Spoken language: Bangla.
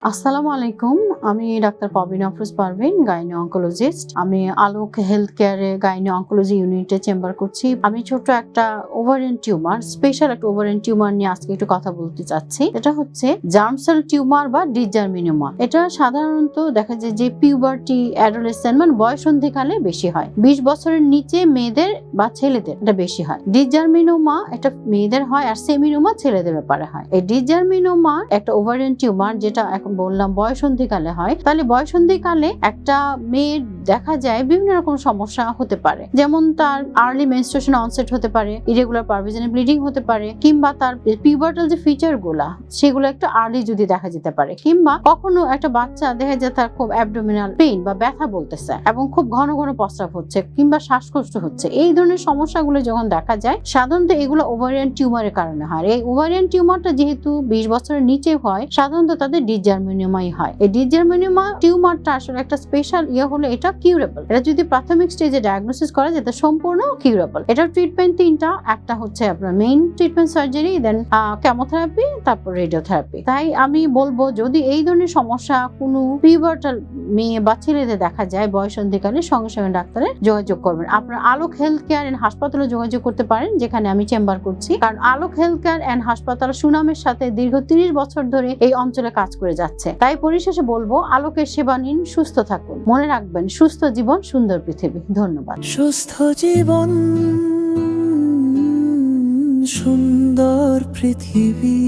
আসসালামু আলাইকুম। আমি doctor Pabina Afroz Parvin, gynae oncologist. আমি আলোক হেলথ কেয়ারে গাইনি অনকোলজি ইউনিটে চেম্বার করছি। আমি ছোট একটা ওভারিয়ান টিউমার, স্পেশাল একটা ওভারিয়ান টিউমার নিয়ে আজকে একটু কথা বলতে চাচ্ছি। এটা হচ্ছে জার্ম সেল টিউমার বা ডিসজার্মিনোমা। এটা সাধারণত দেখা যায় যে পিউবার্টি, অ্যাডোলেসেন্ট মানে বয়সন্ধিকালে বেশি হয়। 20 বছরের নিচে মেয়েদের বা ছেলেদের এটা বেশি হয়। ডিসজার্মিনোমা এটা মেয়েদের হয়, আর সেমিনোমা ছেলেদের ব্যাপারে হয়। এই ডিসজার্মিনোমা একটা ওভারিয়ান টিউমার, যেটা বললাম বয়সন্ধিকালে হয়। তাহলে বয়সন্ধিকালে একটা মেয়ের দেখা যায় বিভিন্ন রকম সমস্যা হতে পারে, যেমন তার আর্লি মেনস্ট্রুয়েশন অনসেট হতে পারে, ইরেগুলার পারভিজেনাল ব্লিডিং হতে পারে, কিংবা তার পিউবার্টাল যে ফিচার গুলা সেগুলো একটু আর্লি যদি দেখা যেতে পারে, কিংবা কখনো একটা বাচ্চা দেখা যায় তার খুব অ্যাবডোমিনাল পেইন বা ব্যথা বলতেছে এবং খুব ঘন ঘন প্রস্রাব হচ্ছে কিংবা শ্বাসকষ্ট হচ্ছে। এই ধরনের সমস্যাগুলো যখন দেখা যায়, সাধারণত এগুলো ওভারিয়ান টিউমারের কারণে হয়। এই ওভারিয়ান টিউমারটা যেহেতু 20 বছরের নিচে হয়, সাধারণত তাদের ডিসজার্মিনোমাই হয়। এই ডিসজার্মিনোমা টিউমারটা আসলে একটা স্পেশাল হলো এটা কিউরেবল। এটা যদি প্রাথমিক স্টেজে ডায়াগনোসিস করা যায়, এটা সম্পূর্ণ কিউরেবল। এটার ট্রিটমেন্ট তিনটা। একটা হচ্ছে আপনার মেইন ট্রিটমেন্ট সার্জারি, দেন কেমোথেরাপি, তারপর রেডিওথেরাপি। তাই আমি বলবো, যদি এই ধরনের সমস্যা কোনো পিউবার্টাল মেয়ে বা ছেলেদের দেখা যায় বয়সন্ধিকালে, সঙ্গে সঙ্গে ডাক্তারের যোগাযোগ করবেন। আপনার আলোক হেলথ কেয়ার এন্ড হাসপাতালে যোগাযোগ করতে পারেন, যেখানে আমি চেম্বার করছি। কারণ আলোক হেলথ কেয়ার এন্ড হাসপাতাল সুনামের সাথে দীর্ঘ 30 বছর ধরে এই অঞ্চলে কাজ করে যাচ্ছে। তাই পরিশেষে বলবো, আলোকের সেবা নিন, সুস্থ থাকুন। মনে রাখবেন, সুস্থ জীবন সুন্দর পৃথিবী। ধন্যবাদ। সুস্থ জীবন সুন্দর পৃথিবী।